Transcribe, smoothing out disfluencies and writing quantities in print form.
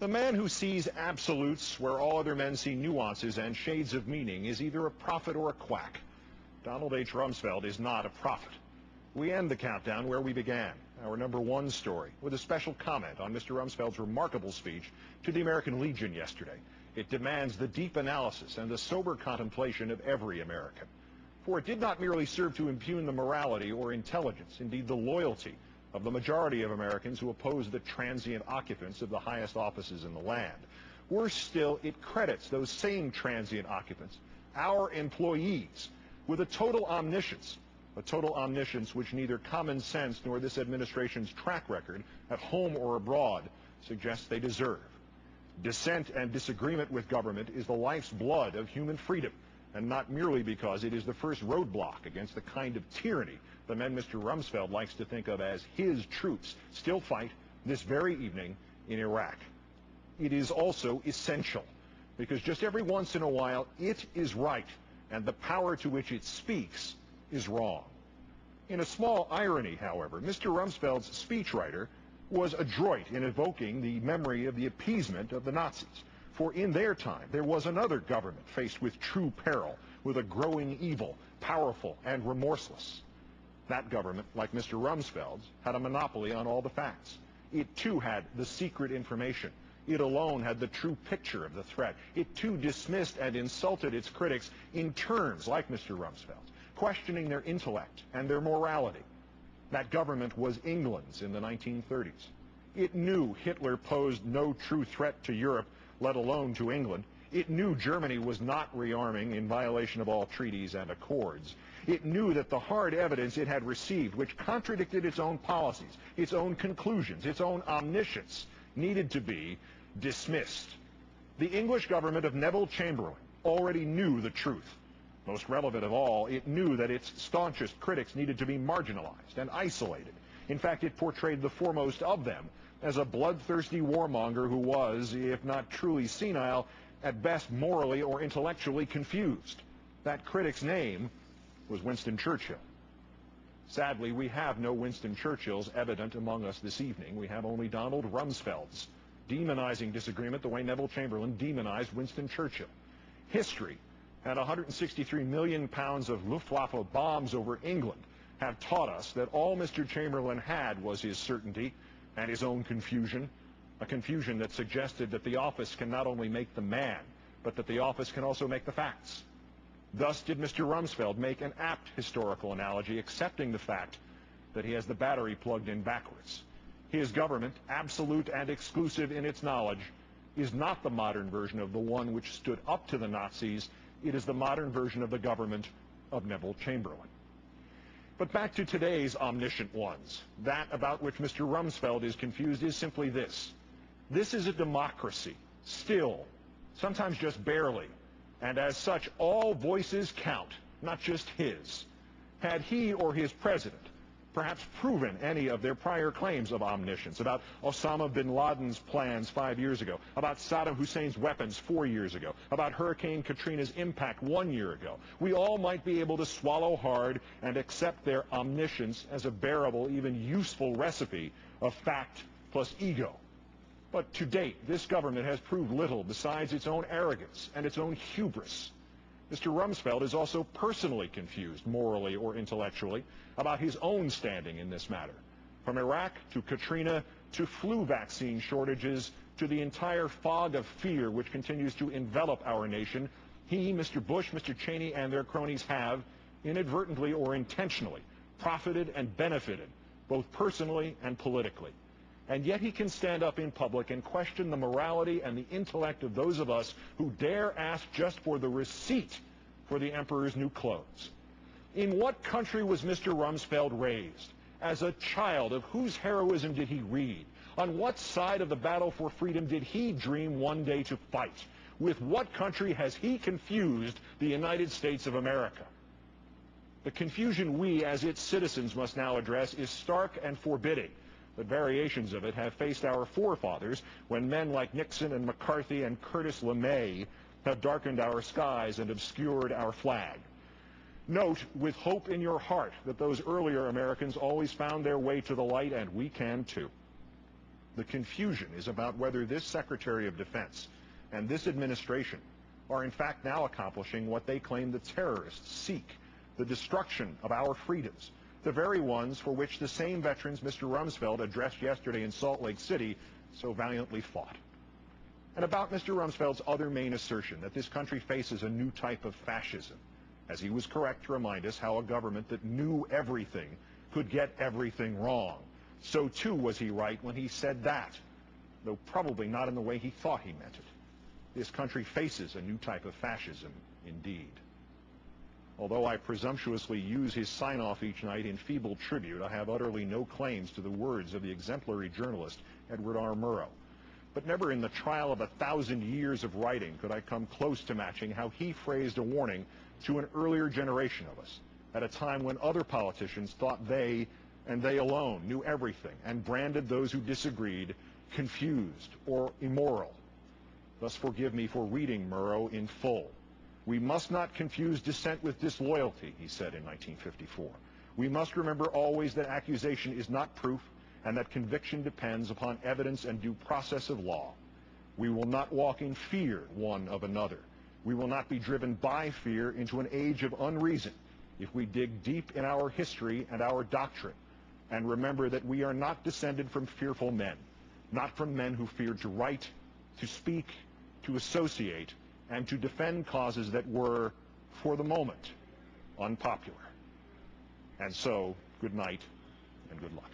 The man who sees absolutes where all other men see nuances and shades of meaning is either a prophet or a quack. Donald H. Rumsfeld is not a prophet. We end the countdown where we began, our number one story, with a special comment on Mr. Rumsfeld's remarkable speech to the American Legion yesterday. It demands the deep analysis and the sober contemplation of every American. For it did not merely serve to impugn the morality or intelligence, indeed the loyalty, of the majority of Americans who oppose the transient occupants of the highest offices in the land. Worse still, it credits those same transient occupants, our employees, with a total omniscience which neither common sense nor this administration's track record, at home or abroad, suggests they deserve. Dissent and disagreement with government is the life's blood of human freedom, and not merely because it is the first roadblock against the kind of tyranny the men Mr. Rumsfeld likes to think of as his troops still fight this very evening in Iraq. It is also essential, because just every once in a while it is right, and the power to which it speaks is wrong. In a small irony, however, Mr. Rumsfeld's speechwriter was adroit in evoking the memory of the appeasement of the Nazis. For in their time, there was another government faced with true peril, with a growing evil, powerful and remorseless. That government, like Mr. Rumsfeld's, had a monopoly on all the facts. It too had the secret information. It alone had the true picture of the threat. It too dismissed and insulted its critics in terms like Mr. Rumsfeld's, questioning their intellect and their morality. That government was England's in the 1930s. It knew Hitler posed no true threat to Europe, let alone to England. It knew Germany was not rearming in violation of all treaties and accords. It knew that the hard evidence it had received, which contradicted its own policies, its own conclusions, its own omniscience, needed to be dismissed. The English government of Neville Chamberlain already knew the truth. Most relevant of all, it knew that its staunchest critics needed to be marginalized and isolated. In fact, it portrayed the foremost of them as a bloodthirsty warmonger who was, if not truly senile, at best morally or intellectually confused. That critic's name was Winston Churchill. Sadly, we have no Winston Churchills evident among us this evening. We have only Donald Rumsfeld's, demonizing disagreement the way Neville Chamberlain demonized Winston Churchill. History and 163 million pounds of Luftwaffe bombs over England have taught us that all Mr. Chamberlain had was his certainty and his own confusion, a confusion that suggested that the office can not only make the man, but that the office can also make the facts. Thus did Mr. Rumsfeld make an apt historical analogy, accepting the fact that he has the battery plugged in backwards. His government, absolute and exclusive in its knowledge, is not the modern version of the one which stood up to the Nazis. It is the modern version of the government of Neville Chamberlain. But back to today's omniscient ones. That about which Mr. Rumsfeld is confused is simply this. This is a democracy, still, sometimes just barely, and as such, all voices count, not just his. Had he or his president perhaps proven any of their prior claims of omniscience about Osama bin Laden's plans 5 years ago, about Saddam Hussein's weapons 4 years ago, about Hurricane Katrina's impact 1 year ago, we all might be able to swallow hard and accept their omniscience as a bearable, even useful recipe of fact plus ego. But to date, this government has proved little besides its own arrogance and its own hubris. Mr. Rumsfeld is also personally confused, morally or intellectually, about his own standing in this matter. From Iraq to Katrina to flu vaccine shortages to the entire fog of fear which continues to envelop our nation, he, Mr. Bush, Mr. Cheney, and their cronies have, inadvertently or intentionally, profited and benefited, both personally and politically. And yet he can stand up in public and question the morality and the intellect of those of us who dare ask just for the receipt for the emperor's new clothes. In what country was Mr. Rumsfeld raised? As a child, of whose heroism did he read? On what side of the battle for freedom did he dream one day to fight? With what country has he confused the United States of America? The confusion we as its citizens must now address is stark and forbidding. But variations of it have faced our forefathers when men like Nixon and McCarthy and Curtis LeMay have darkened our skies and obscured our flag. Note with hope in your heart that those earlier Americans always found their way to the light, and we can too. The confusion is about whether this Secretary of Defense and this administration are in fact now accomplishing what they claim the terrorists seek, the destruction of our freedoms, the very ones for which the same veterans Mr. Rumsfeld addressed yesterday in Salt Lake City so valiantly fought. And about Mr. Rumsfeld's other main assertion that this country faces a new type of fascism, as he was correct to remind us how a government that knew everything could get everything wrong. So too was he right when he said that, though probably not in the way he thought he meant it. This country faces a new type of fascism indeed. Although I presumptuously use his sign-off each night in feeble tribute, I have utterly no claims to the words of the exemplary journalist Edward R. Murrow. But never in the trial of 1,000 years of writing could I come close to matching how he phrased a warning to an earlier generation of us, at a time when other politicians thought they, and they alone, knew everything, and branded those who disagreed confused or immoral. Thus forgive me for reading Murrow in full. We must not confuse dissent with disloyalty, he said in 1954. We must remember always that accusation is not proof, and that conviction depends upon evidence and due process of law. We will not walk in fear one of another. We will not be driven by fear into an age of unreason if we dig deep in our history and our doctrine and remember that we are not descended from fearful men, not from men who feared to write, to speak, to associate, and to defend causes that were, for the moment, unpopular. And so, good night and good luck.